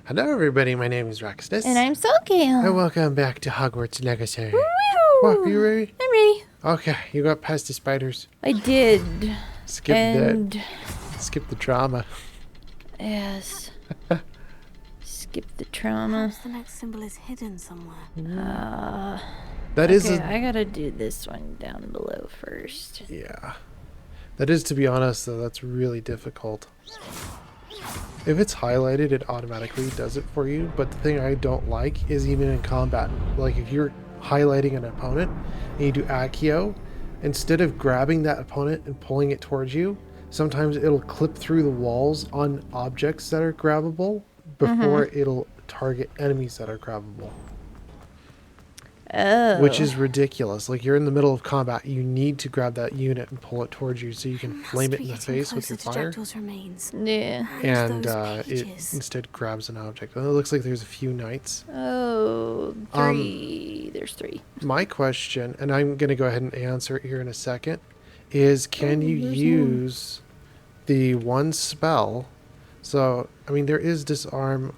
Hello everybody, my name is Roxness. And I'm Sulky. And welcome back to Hogwarts Legacy. Woo! What, are you ready? I'm ready. Okay, you got past the spiders. I did. Skip that. Skip the drama. Yes. Skip the trauma. Perhaps the next symbol is hidden somewhere. That is Okay, I gotta do this one down below first. Yeah. That is, to be honest, though, that's really difficult. If it's highlighted, it automatically does it for you, but the thing I don't like is even in combat. Like, if you're highlighting an opponent and you do Accio, instead of grabbing that opponent and pulling it towards you, sometimes it'll clip through the walls on objects that are grabbable before it'll target enemies that are grabbable. Oh. Which is ridiculous. Like, you're in the middle of combat, you need to grab that unit and pull it towards you so you can flame it in the face with your fire. Yeah. And it instead grabs an object. And it looks like there's a few knights. Oh, three. There's three. My question, and I'm going to go ahead and answer it here in a second, is can you use the one spell? So, I mean, there is disarm.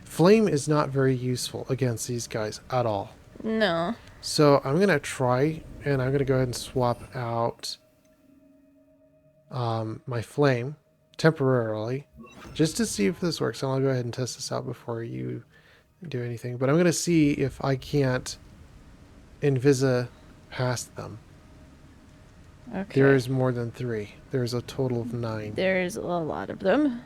Flame is not very useful against these guys at all. No. So I'm going to try, and I'm going to go ahead and swap out my flame temporarily, just to see if this works. And I'll go ahead and test this out before you do anything. But I'm going to see if I can't invisa past them. Okay. There's more than 3. There's a total of 9. There's a lot of them.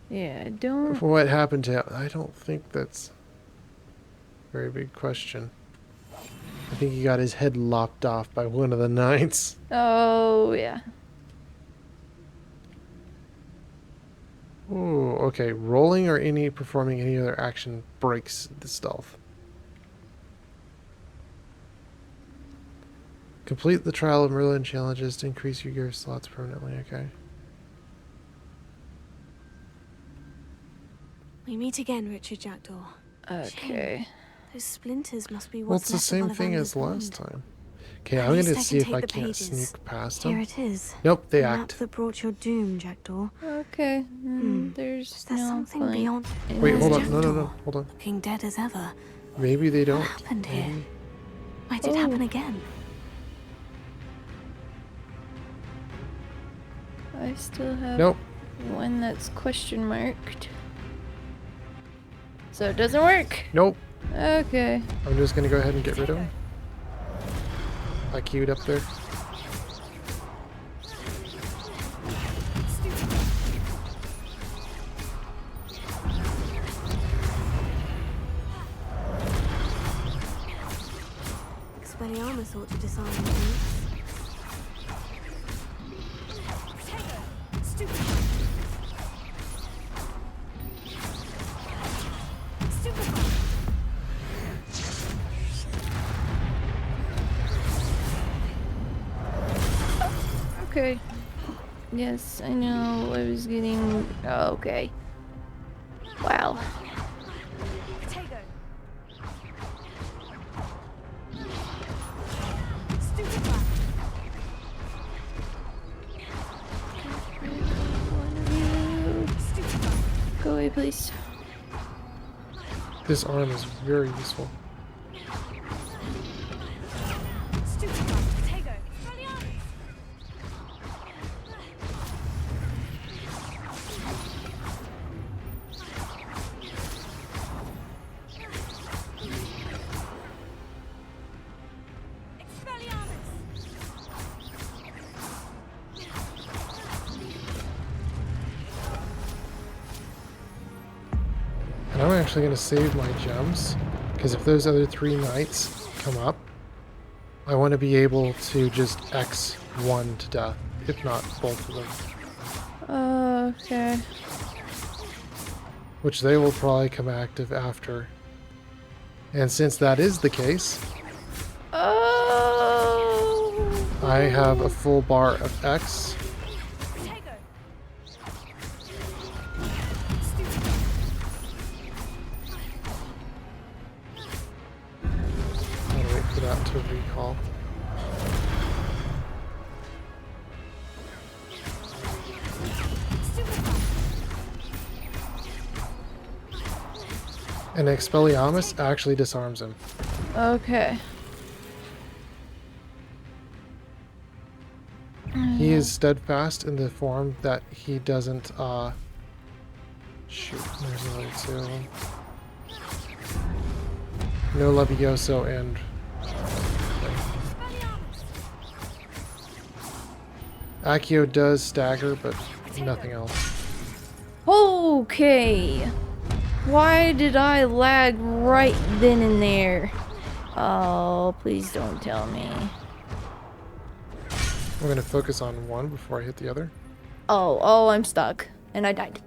Yeah, I don't... What happened to... I don't think that's a very big question. I think he got his head lopped off by one of the knights. Oh, yeah. Ooh, okay. Rolling or performing any other action breaks the stealth. Complete the Trial of Merlin challenges to increase your gear slots permanently. Okay. We meet again, Richard Jackdaw. Okay. Those splinters must be Well, what's it's the left of same Oliver thing Amel's as last bond. time. Okay, At I'm going least to I see can if take I the can't pages. sneak past Here them. it is. Nope, they The map act. that brought your doom, Jackdaw. Okay. There's Is there no something point beyond? in Wait, this. hold on. No. Hold on. Looking dead as ever. Maybe they don't. What happened here? Maybe. Might it happen again? I still have Nope. one that's question marked. So it doesn't work. Nope. Okay. I'm just going to go ahead and get rid of them. I queued up there. Expelliarmus thought to disarm the boots. Okay. Yes, I know. I was getting... Oh, okay. Wow. Go away, please. This arm is very useful. And I'm actually going to save my gems, because if those other 3 knights come up, I want to be able to just X one to death, if not both of them. Okay. Which they will probably come active after. And since that is the case, Oh. I have a full bar of X. I'll wait for that to recall. And Expelliarmus actually disarms him. Okay. He is steadfast in the form that he doesn't, shoot, there's another two of them. No Levioso and... Accio does stagger, but nothing else. Okay. Why did I lag right then and there? Oh, please don't tell me. I'm gonna focus on one before I hit the other. Oh, I'm stuck. And I died.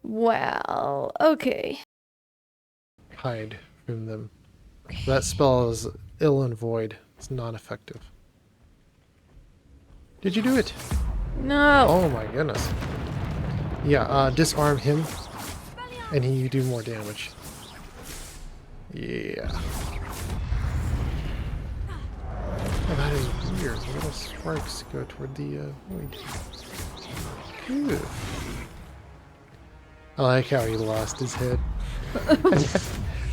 Wow. Okay. Hide from them. That spell is ill and void. It's non-effective. Did you do it? No. Oh my goodness. Yeah, disarm him, and you do more damage. Yeah. Oh, that is weird. The little sparks go toward the void. Good. I like how he lost his head.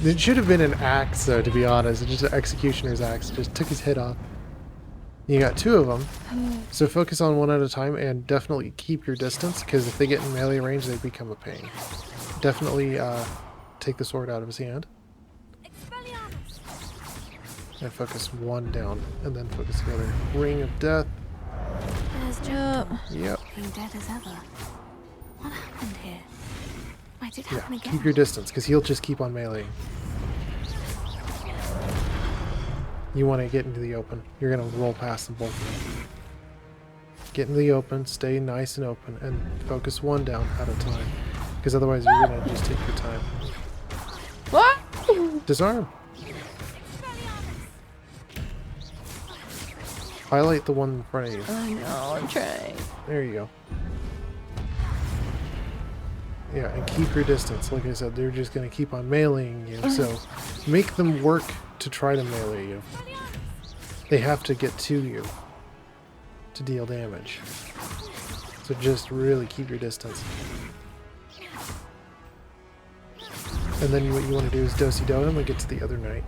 It should have been an axe, though, to be honest. Just an executioner's axe. Just took his head off. You got two of them, so focus on one at a time and definitely keep your distance, because if they get in melee range, they become a pain. Definitely take the sword out of his hand. And focus one down, and then focus the other. Ring of Death. There's Jackdaw. Yep. Being dead as ever. What happened here? Why did it Yeah, happen again? keep your distance, because he'll just keep on meleeing. You want to get into the open. You're going to roll past them both of them. Get into the open, stay nice and open, and focus one down at a time. Because otherwise you're going to just take your time. What? Disarm! Highlight the one in front of you. I know, I'm trying. There you go. Yeah, and keep your distance. Like I said, they're just going to keep on meleeing you, so make them work to try to melee you. They have to get to you to deal damage. So just really keep your distance. And then what you want to do is do-si-do him and get to the other knight.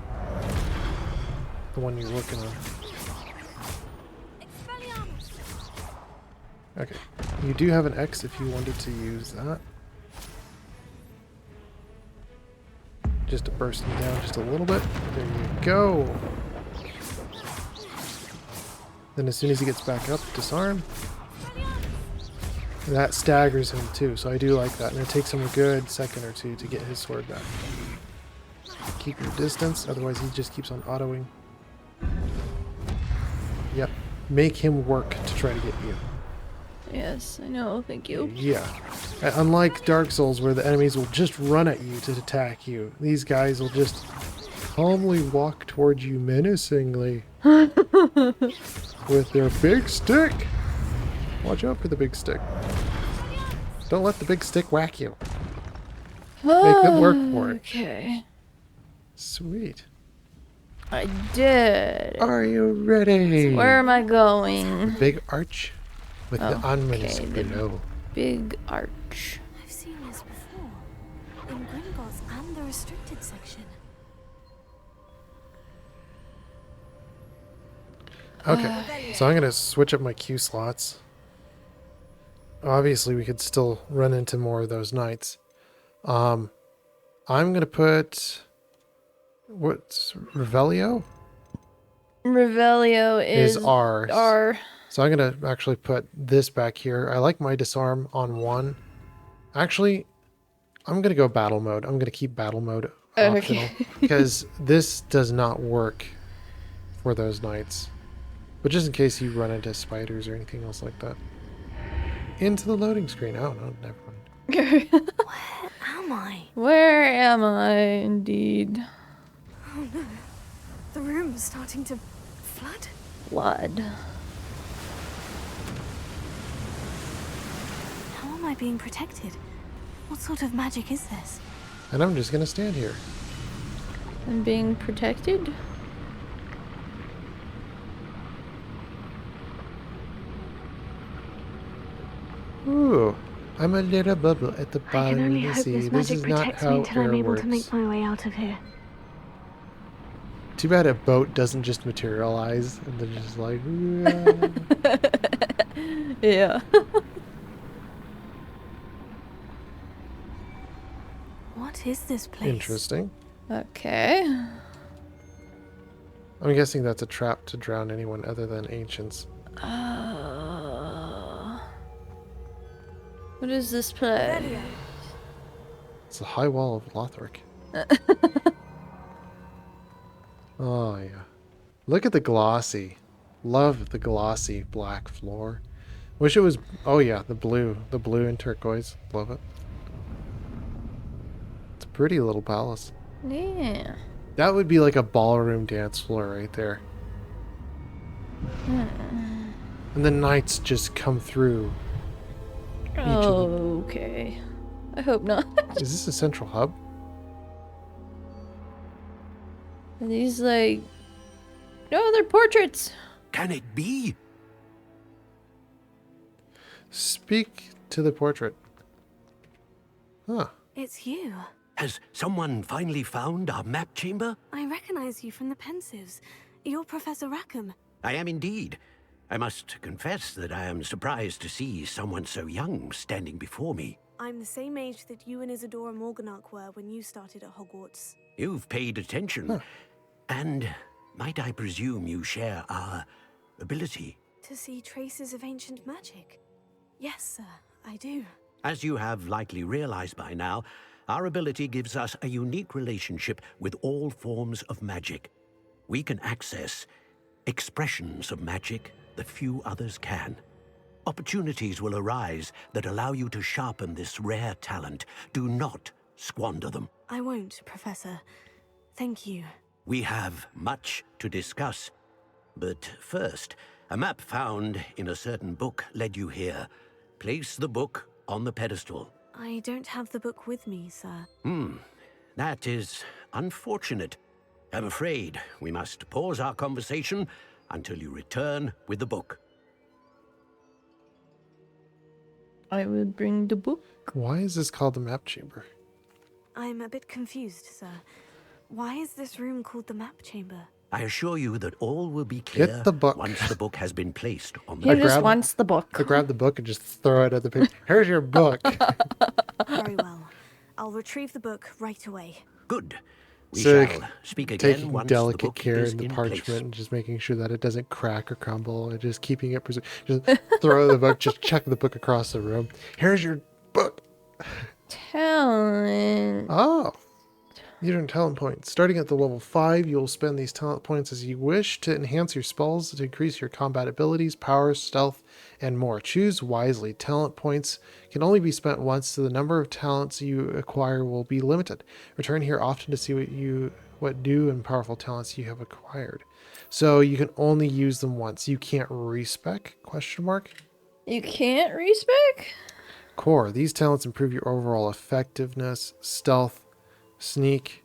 The one you're working on. Okay. You do have an X if you wanted to use that. Just to burst him down just a little bit. There you go. Then as soon as he gets back up, disarm. And that staggers him too, so I do like that. And it takes him a good second or two to get his sword back. Keep your distance, otherwise he just keeps on autoing. Yep. Make him work to try to get you. Yes, I know, thank you. Yeah. Unlike Dark Souls, where the enemies will just run at you to attack you, these guys will just calmly walk towards you menacingly with their big stick. Watch out for the big stick. Don't let the big stick whack you. Make them work for it. Okay. Sweet. I did. Are you ready? Where am I going? Big arch with the ominous okay, the- below. Big arch. I've seen this before. In Gringotts and the restricted section. Okay, so I'm going to switch up my Q slots. Obviously, we could still run into more of those knights. I'm going to put... What's... Revelio? Revelio is R. R. So I'm going to actually put this back here. I like my disarm on 1. Actually, I'm going to go battle mode. I'm going to keep battle mode optional. Because this does not work for those knights. But just in case you run into spiders or anything else like that. Into the loading screen. Oh, no, never mind. Where am I? Where am I, indeed? Oh no. The room's starting to flood. Blood. How am I being protected? What sort of magic is this? And I'm just going to stand here. I'm being protected? Ooh. I'm a little bubble at the I can bottom only of the hope sea. this This magic is not protects me how until I'm air able to make works. my way out of here. Too bad a boat doesn't just materialize and they're just like, "Yeah." Yeah. What is this place? Interesting. Okay. I'm guessing that's a trap to drown anyone other than ancients. What is this place? Revelio. It's the high wall of Lothric. Oh, yeah. Look at the glossy. Love the glossy black floor. Wish it was... Oh, yeah, the blue. The blue and turquoise. Love it. It's a pretty little palace. Yeah. That would be like a ballroom dance floor right there. And the knights just come through. of them. Okay. I hope not. Is this a central hub? Are these like... No, they're portraits. Can it be? Speak to the portrait. Huh. It's you. Has someone finally found our map chamber? I recognize you from the Pensives. You're Professor Rackham. I am indeed. I must confess that I am surprised to see someone so young standing before me. I'm the same age that you and Isadora Morganach were when you started at Hogwarts. You've paid attention. Huh. And might I presume you share our ability? To see traces of ancient magic. Yes, sir, I do. As you have likely realized by now, our ability gives us a unique relationship with all forms of magic. We can access expressions of magic that few others can. Opportunities will arise that allow you to sharpen this rare talent. Do not squander them. I won't, Professor. Thank you. We have much to discuss. But first, a map found in a certain book led you here. Place the book on the pedestal. I don't have the book with me, sir. That is unfortunate. I'm afraid we must pause our conversation until you return with the book. I will bring the book. Why is this called the map chamber? I'm a bit confused, sir. Why is this room called the map chamber? I assure you that all will be clear Get the book. once the book has been placed on He the... I just grab- wants the book. I grab the book and just throw it at the picture. Here's your book. Very well. I'll retrieve the book right away. Good. We So, shall speak again Taking once the delicate book care is in the in parchment place. and just making sure that it doesn't crack or crumble and just keeping it preserved. Just throw the book, just chuck the book across the room. Here's your book. Talent. Oh. You earn talent points. Starting at the level 5, you'll spend these talent points as you wish to enhance your spells, to increase your combat abilities, powers, stealth, and more. Choose wisely. Talent points can only be spent once, so the number of talents you acquire will be limited. Return here often to see what new and powerful talents you have acquired. So you can only use them once. You can't respec? Question mark. You can't respec? Core. These talents improve your overall effectiveness, stealth, sneak.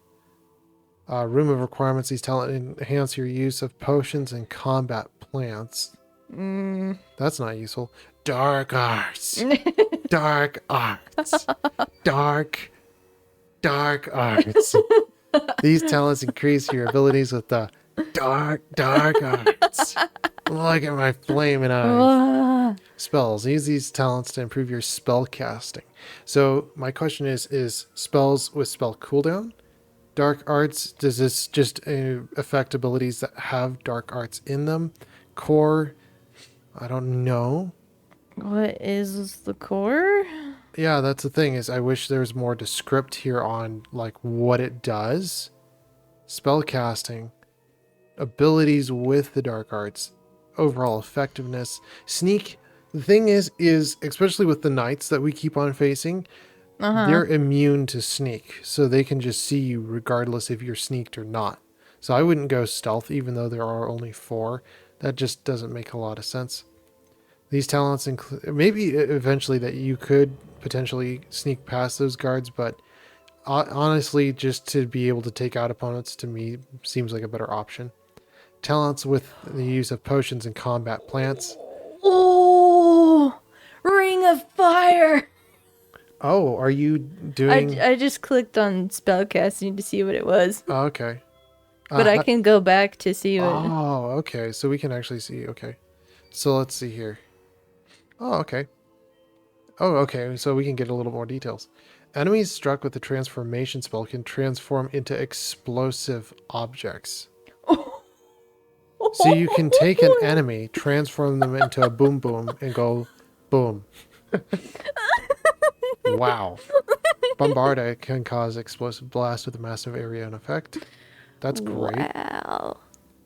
Room of requirements. These talents enhance your use of potions and combat plants. That's not useful. Dark arts. Dark arts. Dark arts. These talents increase your abilities with the dark arts. Look at my flaming eyes. Spells. Use these talents to improve your spell casting. So my question is spells with spell cooldown? Dark arts, does this just affect abilities that have dark arts in them? Core, I don't know. What is the core? Yeah, that's the thing, is I wish there was more descript here on like what it does. Spell casting, abilities with the dark arts, overall effectiveness, sneak. The thing is especially with the knights that we keep on facing, they're immune to sneak, so they can just see you regardless if you're sneaked or not. So I wouldn't go stealth, even though there are only 4. That just doesn't make a lot of sense. These talents include maybe eventually that you could potentially sneak past those guards, but honestly, just to be able to take out opponents to me seems like a better option. Talents with the use of potions and combat plants. Oh, Ring of Fire. Oh, are you doing... I just clicked on spellcasting to see what it was, Oh, okay. but I can go back to see what. Oh, okay. So we can actually see. Okay. So let's see here. Oh, okay. Oh, okay. So we can get a little more details. Enemies struck with the transformation spell can transform into explosive objects. So you can take an enemy, transform them into a boom boom, and go boom. Wow. Bombarda can cause explosive blast with a massive area and effect. That's great. Wow.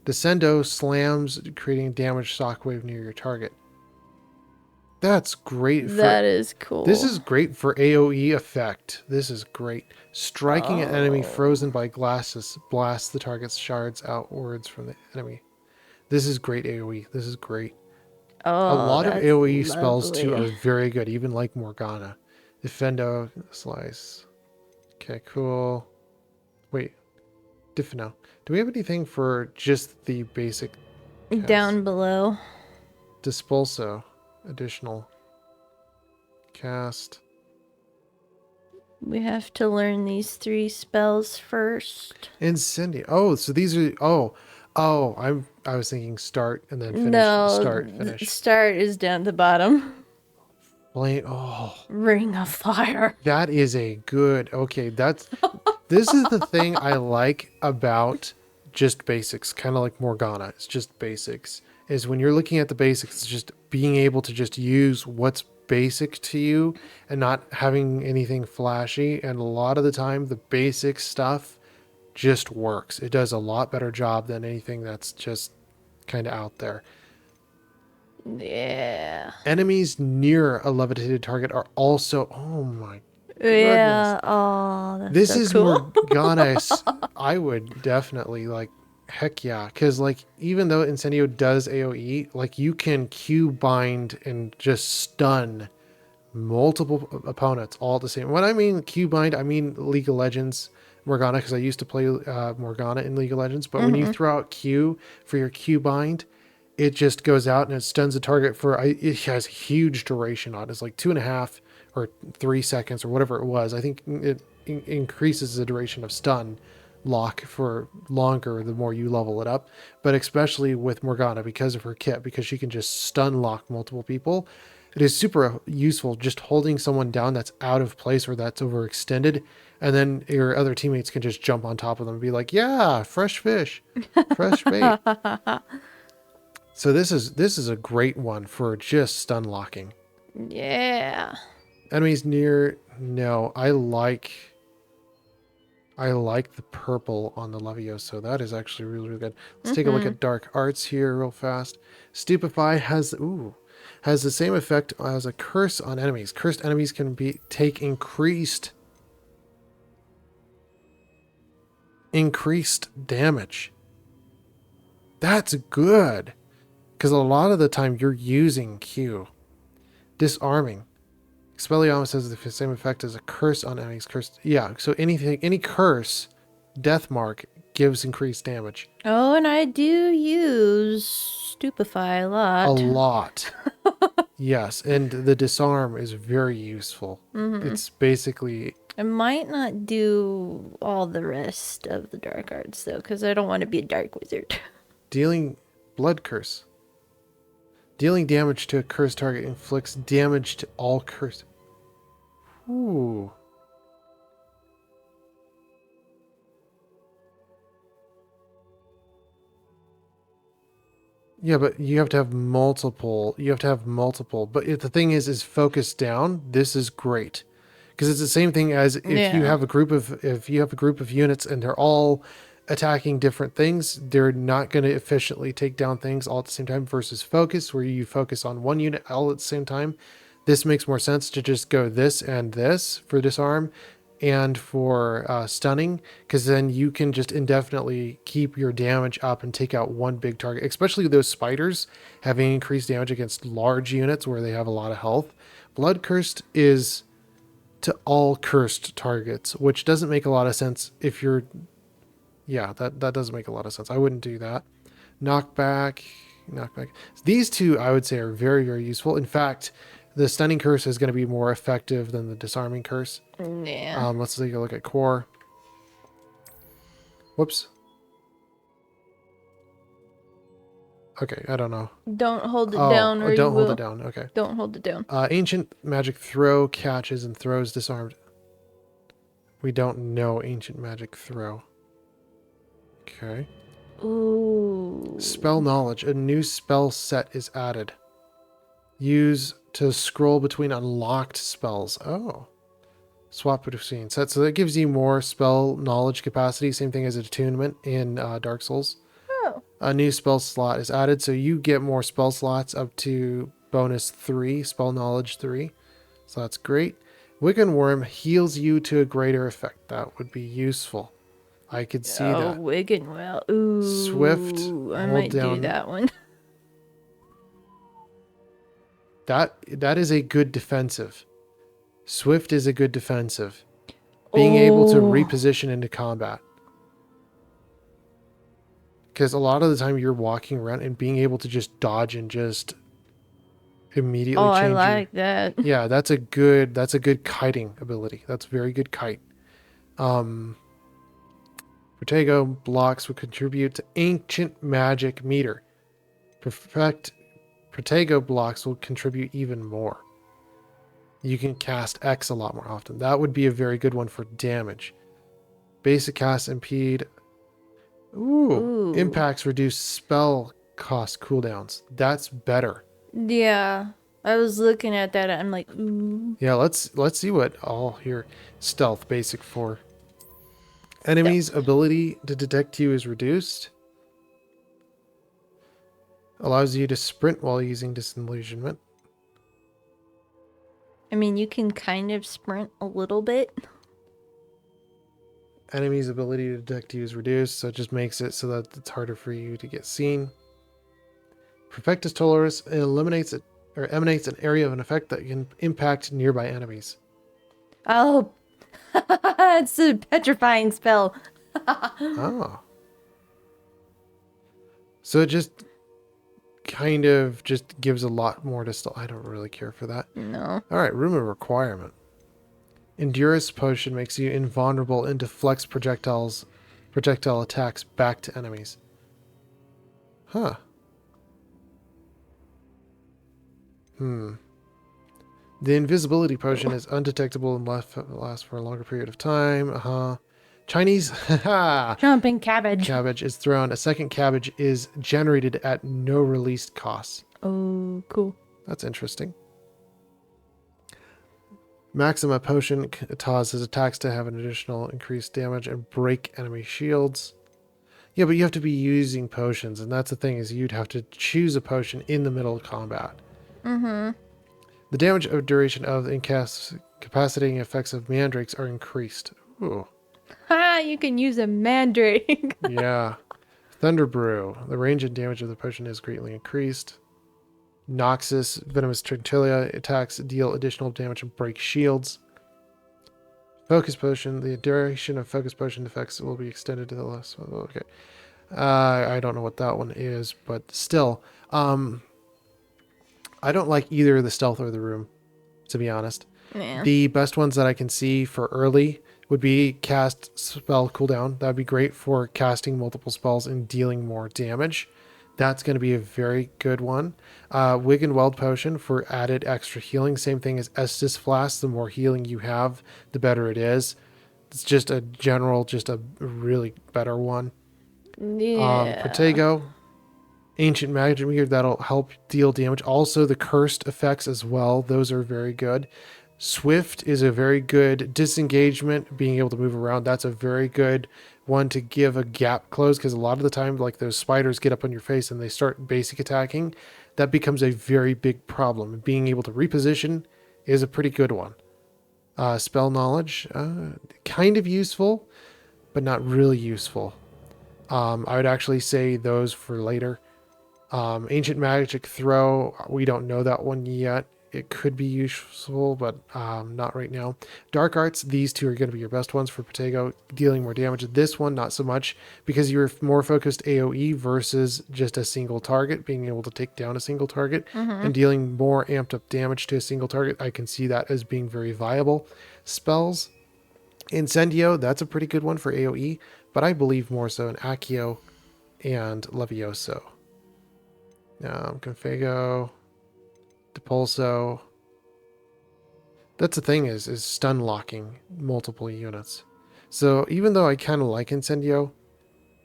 Descendo slams, creating a damage shockwave near your target. That's great for... That is cool. This is great for AoE effect. This is great. Striking an enemy frozen by glasses blasts the target's shards outwards from the enemy. This is great AoE. This is great. A lot of that's AoE spells too are lovely. very good, even like Morgana. Defendo, slice. Okay, cool. Wait, Diffino. Do we have anything for just the basic cast? Down below. Dispulso, additional cast. We have to learn these 3 spells first. Incendio. Oh, so these are... I was thinking start and then finish. No, Start, finish. start is down the bottom. Blame... Oh, Ring of Fire. that is a good... Okay, that's... This is the thing I like about just basics, kind of like Morgana. It's just basics. Is when you're looking at the basics, it's just being able to just use what's basic to you and not having anything flashy. And a lot of the time, the basic stuff just works. It does a lot better job than anything that's just kind of out there. Yeah. Enemies near a levitated target are also... Oh my... Yeah. Oh, that's This so is cool. Morgana. I would definitely like, heck yeah. Because like, even though Incendio does AoE, like you can Q bind and just stun multiple opponents all at the same. When I mean Q bind, I mean League of Legends Morgana, because I used to play Morgana in League of Legends. But when you throw out Q for your Q bind, it just goes out and it stuns the target for... It has huge duration on it. It's like 2.5 or 3 seconds or whatever it was. I think it increases the duration of stun lock for longer the more you level it up. But especially with Morgana, because of her kit, because she can just stun lock multiple people, it is super useful just holding someone down that's out of place or that's overextended, and then your other teammates can just jump on top of them and be like, yeah, fresh fish, fresh bait. So this is a great one for just stun locking. Yeah. Enemies near... No, I like the purple on the Levioso. That is actually really, really good. Let's take a look at Dark Arts here real fast. Stupefy has the same effect as a curse on enemies. Cursed enemies can take increased damage. That's good. Because a lot of the time you're using Q. Disarming. Expelliarmus has the same effect as a curse on enemies. Yeah, so any curse, death mark, gives increased damage. Oh, and I do use Stupefy a lot. A lot. Yes, and the disarm is very useful. It's basically... I might not do all the rest of the dark arts, though, because I don't want to be a dark wizard. Dealing blood curse. Dealing damage to a cursed target inflicts damage to all cursed... Ooh. Yeah, but you have to have multiple. But if the thing is focus down, this is great. Because it's the same thing as if you have a group of units and they're all attacking different things, they're not going to efficiently take down things all at the same time, versus focus, where you focus on one unit all at the same time. This makes more sense to just go this and this for disarm and for stunning, because then you can just indefinitely keep your damage up and take out one big target, especially those spiders having increased damage against large units where they have a lot of health. Blood Cursed is to all cursed targets, which doesn't make a lot of sense if you're... Yeah, that doesn't make a lot of sense. I wouldn't do that. Knockback. These two, I would say, are very, very useful. In fact, The stunning curse is going to be more effective than the disarming curse. Yeah. Let's take a look at core. Whoops. Okay, I don't know. Don't hold it down or you don't hold will. it down. Okay. Don't hold it down. Ancient magic throw catches and throws disarmed. We don't know ancient magic throw. Okay. Ooh. Spell knowledge. A new spell set is added. Use to scroll between unlocked spells. Oh. Swap between sets. So that gives you more spell knowledge capacity. Same thing as attunement in Dark Souls. Oh. A new spell slot is added. So you get more spell slots up to bonus 3. Spell knowledge 3. So that's great. Wiccan Worm heals you to a greater effect. That would be useful. I could see that. Wigan well. Ooh. Swift, I hold might down. do that one. That is a good defensive. Swift is a good defensive. Being able to Oh. reposition into combat. Because a lot of the time you're walking around and being able to just dodge and just immediately Oh, I change like that. Yeah, that's a good kiting ability. That's a very good kite. Protego blocks will contribute to ancient magic meter. Perfect Protego blocks will contribute even more. You can cast X a lot more often. That would be a very good one for damage. Basic cast impede. Ooh. Impacts reduce spell cost cooldowns. That's better. Yeah. I was looking at that. I'm like, ooh. Yeah, let's see what all here. Stealth basic 4. Enemies' ability to detect you is reduced. Allows you to sprint while using disillusionment. I mean, you can kind of sprint a little bit. Enemies' ability to detect you is reduced, so it just makes it so that it's harder for you to get seen. Perfectus Tolerus eliminates it or emanates an area of an effect that can impact nearby enemies. Oh. It's a petrifying spell. Oh. So it just kind of just gives a lot more to still. I don't really care for that. No. All right, room of requirement. Endurance potion makes you invulnerable and deflects projectile attacks back to enemies. Huh. The invisibility potion is undetectable and lasts for a longer period of time. Chinese Jumping cabbage. cabbage is thrown. A second cabbage is generated at no released costs. Oh, cool. That's interesting. Maxima potion causes attacks to have an additional increased damage and break enemy shields. Yeah, but you have to be using potions, and that's the thing, is you'd have to choose a potion in the middle of combat. Mm-hmm. The damage of duration of incapacitating effects of mandrakes are increased. Ooh. Ha! You can use a mandrake. Yeah. Thunder Brew. The range and damage of the potion is greatly increased. Noxus, Venomous Tritilia attacks deal additional damage and break shields. Focus Potion. The duration of Focus Potion effects will be extended to the last one. Okay. I don't know what that one is, but still. I don't like either the stealth or the room, to be honest. Yeah. The best ones that I can see for early would be cast spell cooldown. That'd be great for casting multiple spells and dealing more damage. That's going to be a very good one. Wig and Weld Potion for added extra healing. Same thing as Estus Flask. The more healing you have, the better it is. It's just a general, just a really better one. Yeah. Protego. Ancient Magic Meter, that'll help deal damage. Also, the cursed effects as well. Those are very good. Swift is a very good disengagement, being able to move around. That's a very good one to give a gap close, because a lot of the time, like those spiders get up on your face and they start basic attacking. That becomes a very big problem. Being able to reposition is a pretty good one. Spell knowledge, kind of useful, but not really useful. I would actually say those for later. Ancient Magic Throw, we don't know that one yet. it could be useful, but not right now. Dark Arts, these two are going to be your best ones for Protego, dealing more damage. This one, not so much, because you're more focused AoE versus just a single target, being able to take down a single target and dealing more amped up damage to a single target. I can see that as being very viable. Spells, Incendio, that's a pretty good one for AoE, but I believe more so in Accio and Levioso. Confago, Depulso. That's the thing is stun locking multiple units. So even though I kind of like Incendio,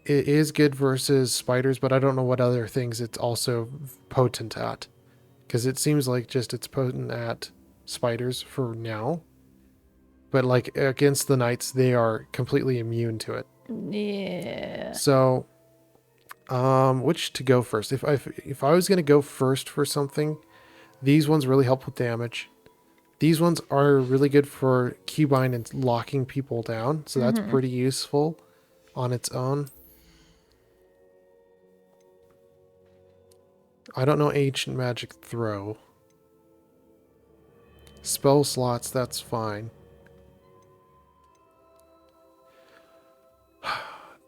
it is good versus spiders, but I don't know what other things it's also potent at. Because it seems like just it's potent at spiders for now. But like against the knights, they are completely immune to it. Yeah. So, which to go first? If I was gonna go first for something, these ones really help with damage. These ones are really good for keybind and locking people down, so that's pretty useful on its own. I don't know Ancient Magic Throw. Spell slots, that's fine.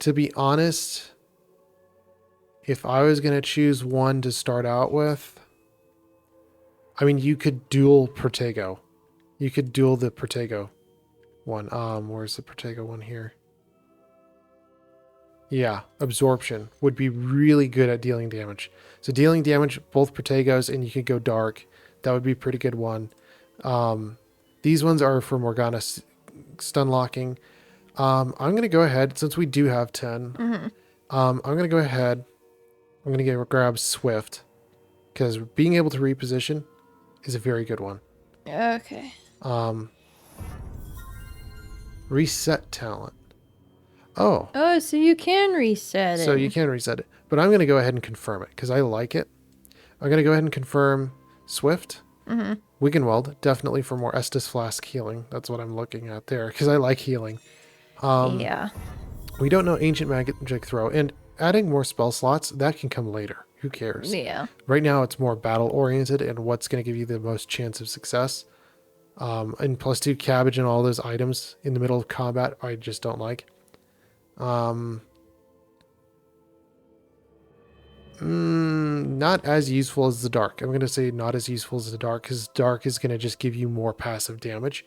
To be honest, if I was going to choose one to start out with, I mean, you could dual Protego. You could dual the Protego one. Where's the Protego one here? Yeah, Absorption would be really good at dealing damage. So dealing damage, both Protegos, and you could go Dark. That would be a pretty good one. These ones are for Morgana stun locking. I'm going to go ahead, since we do have 10, I'm going to go ahead. I'm going to grab Swift, because being able to reposition is a very good one. Okay. Reset talent. Oh. Oh, so you can reset it. So you can reset it. But I'm going to go ahead and confirm it, because I like it. I'm going to go ahead and confirm Swift. Weaken Weld, definitely for more Estus Flask healing. That's what I'm looking at there, because I like healing. Yeah. We don't know Ancient Magic Throw, and adding more spell slots, that can come later. Who cares? Yeah. Right now, it's more battle-oriented and what's going to give you the most chance of success. And +2 cabbage and all those items in the middle of combat, I just don't like. Not as useful as the Dark. I'm going to say not as useful as the Dark, because Dark is going to just give you more passive damage.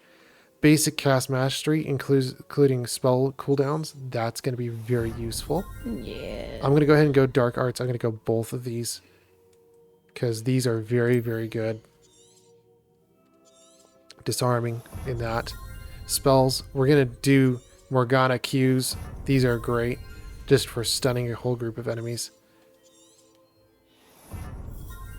Basic cast mastery, including spell cooldowns, that's going to be very useful. Yeah. I'm going to go ahead and go Dark Arts. I'm going to go both of these, because these are very, very good. Disarming in that. Spells, we're going to do Morgana Qs. These are great, just for stunning a whole group of enemies.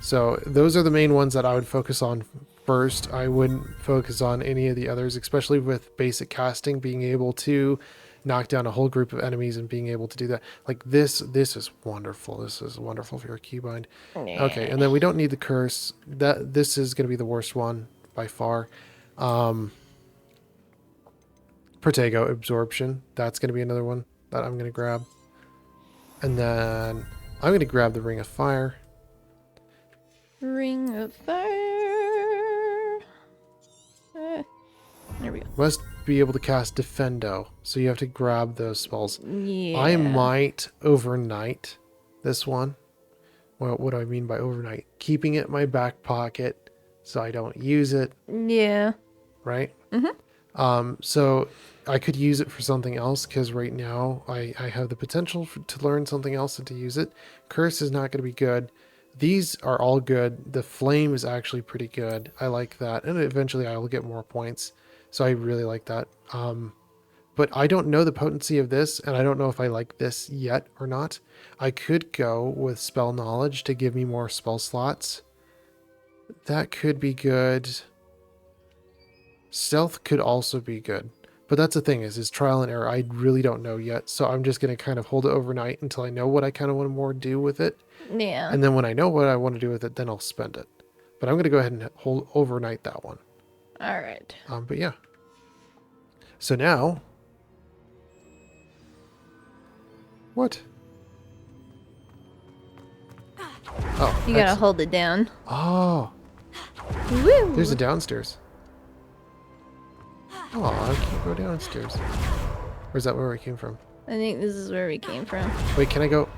So those are the main ones that I would focus on first. I wouldn't focus on any of the others, especially with basic casting, being able to knock down a whole group of enemies and being able to do that. Like this is wonderful. This is wonderful for your keybind. Yeah. Okay, and then we don't need the curse. This is going to be the worst one by far. Protego Absorption. That's going to be another one that I'm going to grab. And then I'm going to grab the Ring of Fire. Ring of Fire. There we go. Must be able to cast Defendo, so you have to grab those spells. Yeah. I might overnight this one. Well, what do I mean by overnight? Keeping it in my back pocket so I don't use it, Yeah. right? So I could use it for something else, because right now I have the potential to learn something else and to use it. Curse is not going to be good. These are all good. The Flame is actually pretty good. I like that. And eventually I will get more points. So I really like that. But I don't know the potency of this, and I don't know if I like this yet or not. I could go with Spell Knowledge to give me more spell slots. That could be good. Stealth could also be good. But that's the thing is trial and error. I really don't know yet. So I'm just going to kind of hold it overnight until I know what I kind of want to more do with it. Yeah. And then when I know what I want to do with it, then I'll spend it. But I'm going to go ahead and hold overnight that one. All right. But yeah. So now. What? Oh. You gotta hold it down. Oh. Woo! There's a downstairs. Oh, I can't go downstairs. Or is that where we came from? I think this is where we came from. Wait, can I go?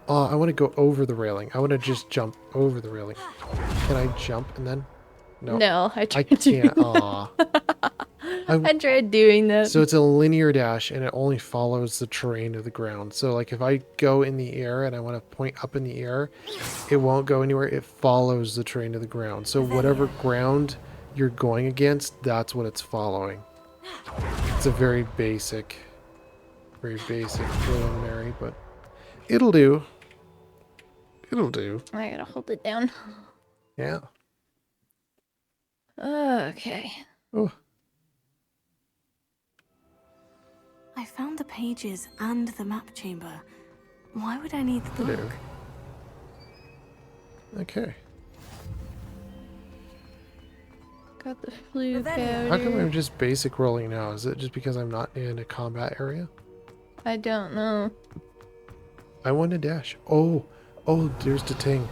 Oh, I want to go over the railing. I want to just jump over the railing. Can I jump and then? No. No, I I tried can't. Aw. I tried doing that. So it's a linear dash and it only follows the terrain of the ground. So like if I go in the air and I want to point up in the air, it won't go anywhere. It follows the terrain of the ground. So whatever ground you're going against, that's what it's following. It's a very basic preliminary, but it'll do. It'll do. I gotta hold it down. Yeah. Okay. Oh, I found the pages and the map chamber. Why would I need the hello. book? Okay. Got the flu How How come powder. I'm just basic rolling now? Is it just because I'm not in a combat area? I don't know. I want to dash. Oh, there's the thing.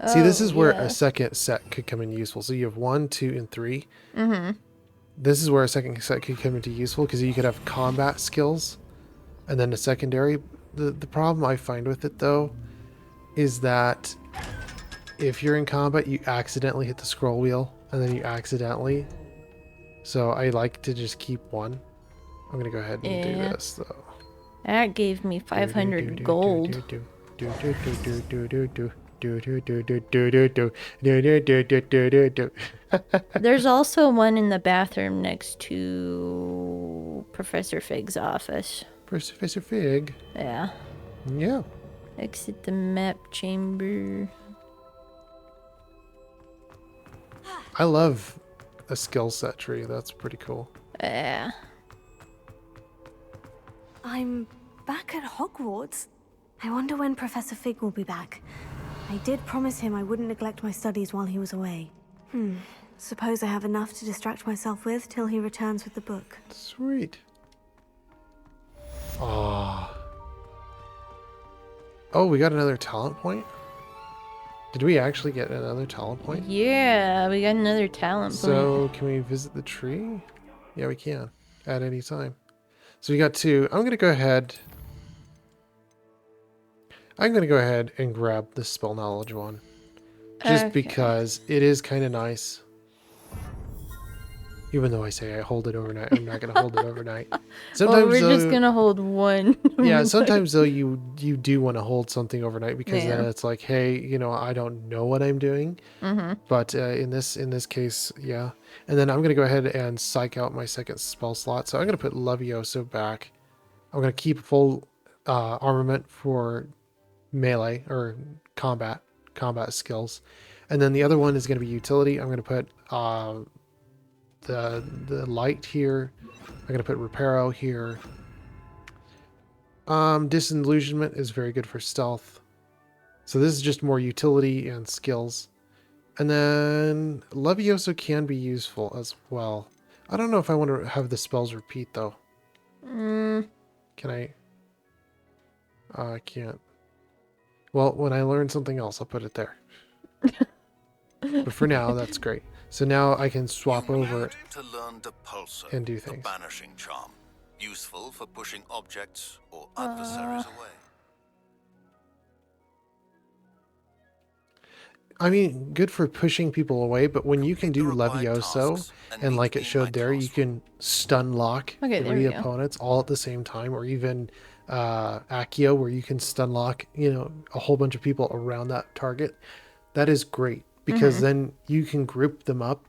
See, this is where yeah. a second set could come in useful. So you have 1, 2, and 3. Mm-hmm. This is where a second set could come into useful because you could have combat skills and then a secondary. The problem I find with it though is that if you're in combat, you accidentally hit the scroll wheel and then you accidentally. So I like to just keep one. I'm gonna go ahead and do Yeah. this though. That gave me 500 gold. There's also one in the bathroom next to Professor Fig's office. Professor Fig. Yeah. Yeah. Exit the map chamber. I love a skill set tree. That's pretty cool. Yeah. I'm back at Hogwarts. I wonder when Professor Fig will be back. I did promise him I wouldn't neglect my studies while he was away. Suppose I have enough to distract myself with till he returns with the book. Sweet. Ah. Oh, we got another talent point? Did we actually get another talent point? Yeah, we got another talent point. So, can we visit the tree? Yeah, we can. At any time. So we got 2. I'm going to go ahead. I'm going to go ahead and grab the spell knowledge one. Just Okay. because it is kind of nice. Even though I say I hold it overnight, I'm not going to hold it overnight. Sometimes Well, we're just though- gonna hold one. yeah, sometimes though you do want to hold something overnight because then Yeah. it's like, hey, you know, I don't know what I'm doing. Mm-hmm. But in this case, yeah. And then I'm gonna go ahead and psych out my second spell slot. So I'm gonna put Levioso back. I'm gonna keep full armament for melee or combat skills, and then the other one is gonna be utility. I'm gonna put the light here. I'm gonna put Reparo here. Disillusionment is very good for stealth. So this is just more utility and skills. And then Levioso can be useful as well. I don't know if I want to have the spells repeat though. Can I? I can't. Well, when I learn something else, I'll put it there. But for now, that's great. So now I can swap over To learn Depulsor, and do the things. banishing charm, useful for pushing objects or adversaries away. I mean, good for pushing people away, but when you can do Required Levioso, tasks and and need like to it be showed there, you multi-task. can stun lock Okay, there 3 we go. opponents all at the same time, or even Accio, where you can stun lock, you know, a whole bunch of people around that target. That is great, because then you can group them up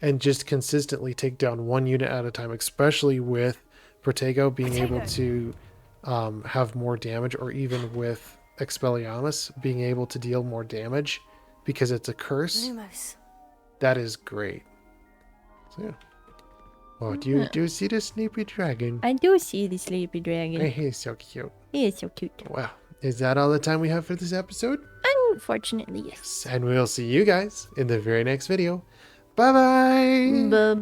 and just consistently take down one unit at a time, especially with Protego being able to have more damage, or even with Expelliarmus being able to deal more damage because it's a curse. Lumos. That is great. So yeah. Oh, do you see the sleepy dragon? I do see the sleepy dragon. He's so cute. He is so cute. Wow. Is that all the time we have for this episode? Unfortunately, yes. And we'll see you guys in the very next video. Bye bye. Bye-bye.